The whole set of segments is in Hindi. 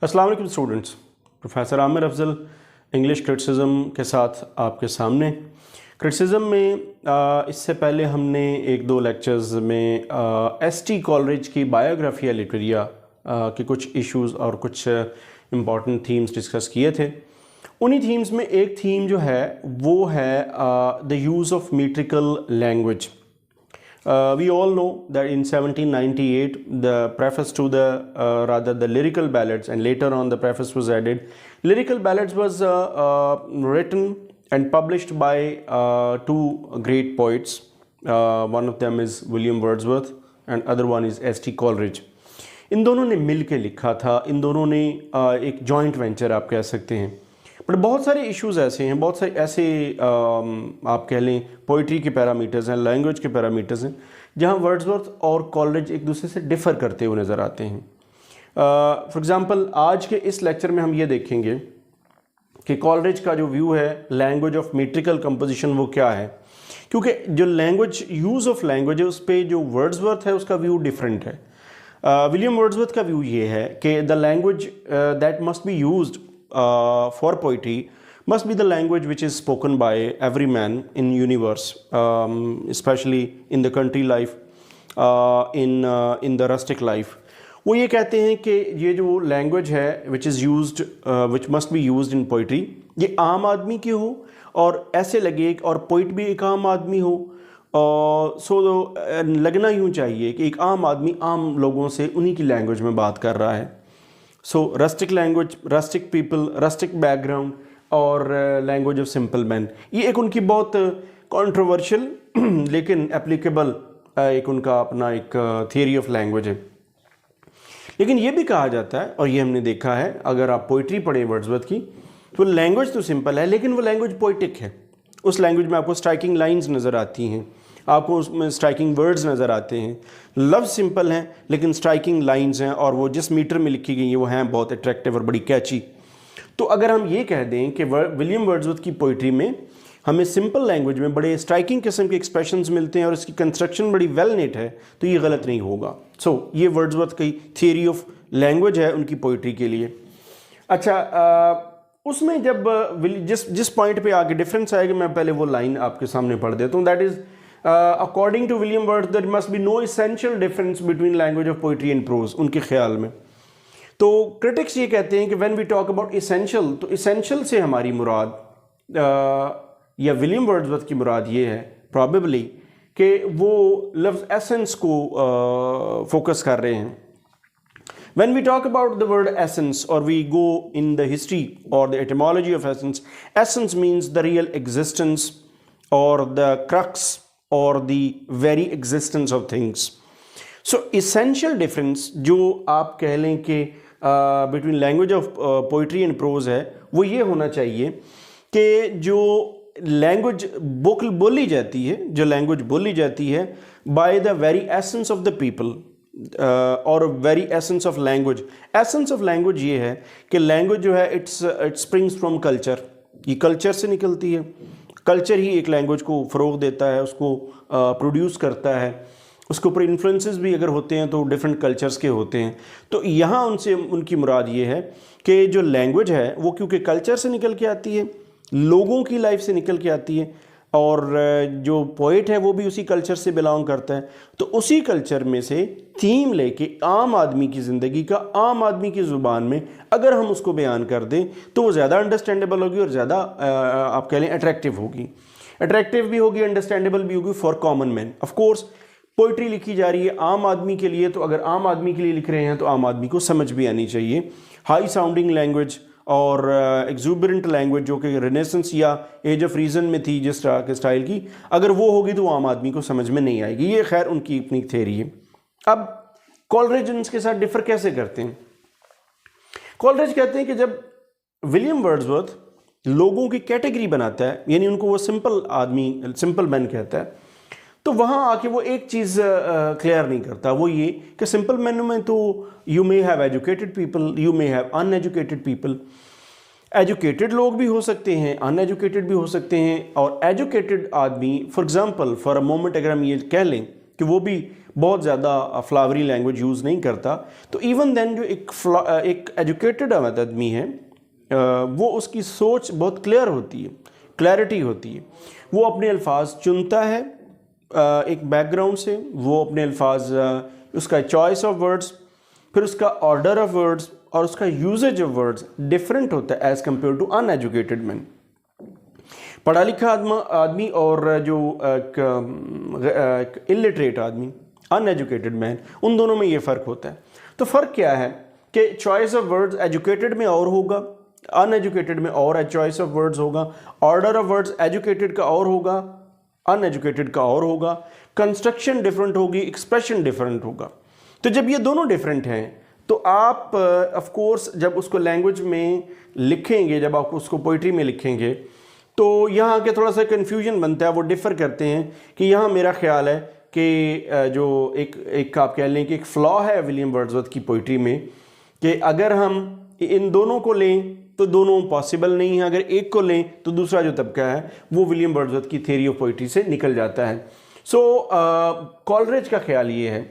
अस्सलाम वालेकुम students, professor Aamir Afzal English criticism के साथ आपके सामने। क्रिटिसिज्म में इससे पहले हमने एक दो लेक्चर्स में s.t.coleridge की बायोग्राफिया लिटरेरिया के कुछ इश्यूज़ और कुछ इम्पॉर्टेंट थीम्स डिस्कस किए थे। उन्हीं थीम्स में एक थीम जो है वो है the use of metrical language. We all know that in 1798 the preface to the lyrical ballads, and later on the preface was added. Lyrical ballads was written and published by two great poets. One of them is William Wordsworth and other one is S.t. Coleridge. इन दोनों ने मिल के लिखा था, इन दोनों ने एक जॉइंट वेंचर आप कह सकते हैं। बट बहुत सारे इश्यूज़ ऐसे हैं, बहुत सारे ऐसे आप कह लें पोइट्री के पैरामीटर्स हैं, लैंग्वेज के पैरामीटर्स हैं, जहाँ वर्ड्सवर्थ और कॉलेज एक दूसरे से डिफ़र करते हुए नज़र आते हैं। फॉर एग्ज़ाम्पल आज के इस लेक्चर में हम ये देखेंगे कि कॉलेज का जो व्यू है लैंग्वेज ऑफ मीट्रिकल कंपोजिशन वो क्या है, क्योंकि जो लैंग्वेज यूज़ ऑफ लैंग्वेज है उस पर जो वर्ड्सवर्थ है उसका व्यू डिफरेंट है। विलियम वर्ड्सवर्थ का व्यू ये है कि the language that must be used for poetry must be the language which is spoken by every man in universe, especially in the country life, in the rustic life. वो ये कहते हैं कि ये जो language है which is used, which must be used in poetry, ये आम आदमी की हो और ऐसे लगे और पोइट भी एक आम आदमी हो। सो लगना यूँ चाहिए कि एक आम आदमी आम लोगों से उन्हीं की लैंग्वेज में बात कर रहा है। So rustic language, rustic people, rustic background और लैंग्वेज ऑफ सिंपल मैन, ये एक उनकी बहुत कंट्रोवर्शियल लेकिन एप्लीकेबल एक उनका अपना एक थियरी ऑफ लैंग्वेज है। लेकिन ये भी कहा जाता है और ये हमने देखा है, अगर आप पोइट्री पढ़ें वर्ड्सवर्थ की तो लैंग्वेज तो सिंपल है लेकिन वो लैंग्वेज पोइटिक है। उस लैंग्वेज में आपको स्ट्राइकिंग लाइंस नज़र आती हैं, आपको उसमें स्ट्राइकिंग वर्ड्स नज़र आते हैं, लफ्ज़ सिंपल हैं लेकिन स्ट्राइकिंग लाइंस हैं और वो जिस मीटर में लिखी गई हैं वो हैं बहुत अट्रैक्टिव और बड़ी कैची। तो अगर हम ये कह दें कि विलियम वर्ड्सवर्थ की पोइट्री में हमें सिंपल लैंग्वेज में बड़े स्ट्राइकिंग किस्म के एक्सप्रेशंस मिलते हैं और इसकी कंस्ट्रक्शन बड़ी वेल नेट है, तो ये गलत नहीं होगा। सो ये वर्ड्सवर्थ की थियरी ऑफ लैंग्वेज है उनकी पोइट्री के लिए। अच्छा, उसमें जब जिस पॉइंट पे आगे डिफरेंस आएगा मैं पहले वो लाइन आपके सामने पढ़ देता हूँ। That is according to William Wordsworth there must be no essential difference between language of poetry and prose, उनके ख्याल में। तो क्रिटिक्स ये कहते हैं कि when we talk about essential, तो essential से हमारी मुराद या विलियम वर्ड्सवर्थ की मुराद ये है probably कि वो लफ्ज़ essence को फोकस कर रहे हैं। When we talk about the word essence or we go in the history or the etymology of essence, essence means the real existence or the crux or the very existence of things. So essential difference जो आप कह लें कि between language of poetry and prose है वो ये होना चाहिए कि जो लैंग्वेज बोली जाती है, जो लैंग्वेज बोली जाती है by the very essence of the people और very essence of language. essence of language ये है कि लैंग्वेज जो है it springs from culture, ये कल्चर से निकलती है। कल्चर ही एक लैंग्वेज को फ़रोग देता है, उसको प्रोड्यूस करता है, उसके ऊपर इन्फ्लुएंसेस भी अगर होते हैं तो डिफरेंट कल्चर्स के होते हैं। तो यहाँ उनकी मुराद ये है कि जो लैंग्वेज है वो क्योंकि कल्चर से निकल के आती है, लोगों की लाइफ से निकल के आती है और जो पोइट है वो भी उसी कल्चर से बिलोंग करता है, तो उसी कल्चर में से थीम लेके आम आदमी की ज़िंदगी का आम आदमी की ज़ुबान में अगर हम उसको बयान कर दें तो वो ज़्यादा अंडरस्टैंडेबल होगी और ज़्यादा आप कह लें अट्रैक्टिव होगी। अट्रैक्टिव भी होगी, अंडरस्टैंडेबल भी होगी for common man. Of course poetry लिखी जा रही है आम आदमी के लिए, तो अगर आम आदमी के लिए लिख रहे हैं तो आम आदमी को समझ भी आनी चाहिए। हाई साउंडिंग लैंग्वेज और एक्सूबरेंट लैंग्वेज जो कि रेनेसेंस या एज ऑफ रीज़न में थी जिस तरह के स्टाइल की, अगर वो होगी तो आम आदमी को समझ में नहीं आएगी। ये खैर उनकी अपनी थ्योरी है। अब कॉलरेज उनके साथ डिफ़र कैसे करते हैं? कॉलरेज कहते हैं कि जब विलियम वर्ड्सवर्थ लोगों की कैटेगरी बनाता है, यानी उनको वो सिंपल आदमी, सिंपल मैन कहता है, तो वहाँ आके वो एक चीज़ क्लियर नहीं करता, वो ये कि सिंपल मैन में तो you may have educated people, you may have uneducated people. Educated लोग भी हो सकते हैं, अनएजुकेटेड भी हो सकते हैं। और एजुकेटेड आदमी, for example for a moment अगर हम ये कह लें कि वो भी बहुत ज़्यादा फ्लावरी लैंग्वेज यूज़ नहीं करता, तो इवन देन जो एक एजुकेटेड आदमी है वो उसकी सोच बहुत क्लियर होती है, क्लैरिटी होती है, वो अपने अल्फाज चुनता है एक बैकग्राउंड से, वो अपने अल्फाज उसका चॉइस ऑफ वर्ड्स, फिर उसका ऑर्डर ऑफ वर्ड्स और उसका यूजेज ऑफ वर्ड्स डिफरेंट होता है as compare to uneducated man. पढ़ा लिखा आदमी और जो इलिटरेट आदमी, अनएजुकेटेड मैन, उन दोनों में ये फ़र्क होता है। तो फ़र्क क्या है कि चॉइस ऑफ वर्ड्स एजुकेटेड में और होगा, अनएजुकेटेड में और चॉइस ऑफ वर्ड्स होगा, ऑर्डर ऑफ वर्ड्स एजुकेटेड का और होगा, अनएजुकेटेड का और होगा, कंस्ट्रक्शन डिफरेंट होगी, एक्सप्रेशन डिफरेंट होगा। तो जब ये दोनों डिफरेंट हैं तो आप ऑफ कोर्स जब उसको लैंग्वेज में लिखेंगे, जब आप उसको पोइट्री में लिखेंगे, तो यहाँ के थोड़ा सा कन्फ्यूजन बनता है, वो डिफ़र करते हैं कि यहाँ मेरा ख्याल है कि जो एक आप कह लें कि एक फ्लॉ है विलियम वर्ड्सवर्थ की पोइट्री में कि अगर हम इन दोनों को लें तो दोनों पॉसिबल नहीं है, अगर एक को लें तो दूसरा जो तबका है वो विलियम वर्ड्सवर्थ की थ्योरी ऑफ पोइट्री से निकल जाता है। सो कॉलरिज का ख्याल ये है,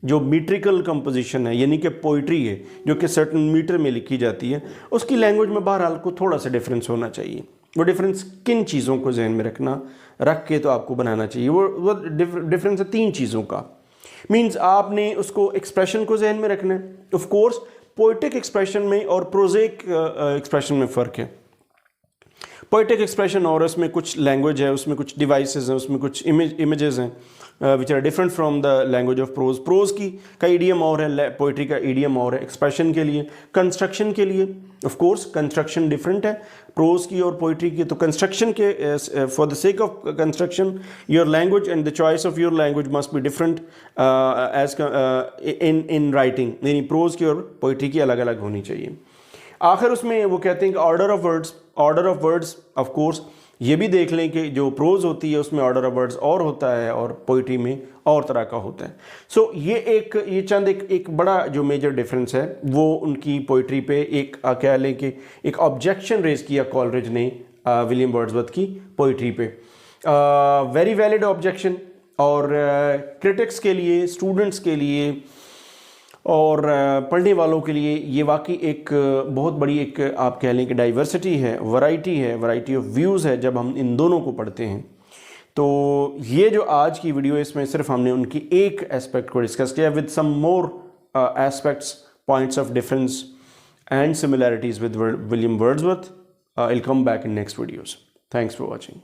जो मीट्रिकल कंपोजिशन है यानी कि पोइट्री है जो कि सर्टन मीटर में लिखी जाती है, उसकी लैंग्वेज में बहरहाल को थोड़ा सा डिफरेंस होना चाहिए। वो डिफरेंस किन चीज़ों को जहन में रख के तो आपको बनाना चाहिए, वो डिफरेंस है 3 चीज़ों का। मीन्स आपने उसको एक्सप्रेशन को जहन में रखना है। ऑफ कोर्स पोइटिक एक्सप्रेशन में और प्रोजेक एक्सप्रेशन में फ़र्क है। पोइटिक एक्सप्रेशन और उसमें कुछ लैंग्वेज है, उसमें कुछ डिवाइसेस हैं, उसमें कुछ इमेजेस हैं which are different from the language of prose. Prose की का ईडियम और है, पोइट्री का ईडियम और है। एक्सप्रेशन के लिए, कंस्ट्रक्शन के लिए ऑफ कोर्स कंस्ट्रक्शन डिफरेंट है प्रोज की और पोइट्री की। तो कंस्ट्रक्शन के for the sake of construction your language and the choice of your language must be different as in writing, यानी प्रोज की और पोइट्री की अलग अलग होनी चाहिए। आखिर उसमें वो कहते हैं कि order of words of course ये भी देख लें कि जो प्रोज होती है उसमें ऑर्डर ऑफ वर्ड्स और होता है और पोइट्री में और तरह का होता है। सो ये चंद एक बड़ा जो मेजर डिफरेंस है वो उनकी पोइट्री पे एक कह लें कि एक ऑब्जेक्शन रेज किया कॉलरिज ने विलियम वर्ड्सवर्थ की पोइट्री पे। वेरी वैलिड ऑब्जेक्शन, और क्रिटिक्स के लिए, स्टूडेंट्स के लिए और पढ़ने वालों के लिए ये वाकई एक बहुत बड़ी एक आप कह लें कि डाइवर्सिटी है, वैरायटी ऑफ व्यूज़ है जब हम इन दोनों को पढ़ते हैं। तो ये जो आज की वीडियो है इसमें सिर्फ हमने उनकी एक एस्पेक्ट को डिस्कस किया with some more aspects, points of difference and similarities with William Wordsworth. I will come back in next videos. Thanks for watching.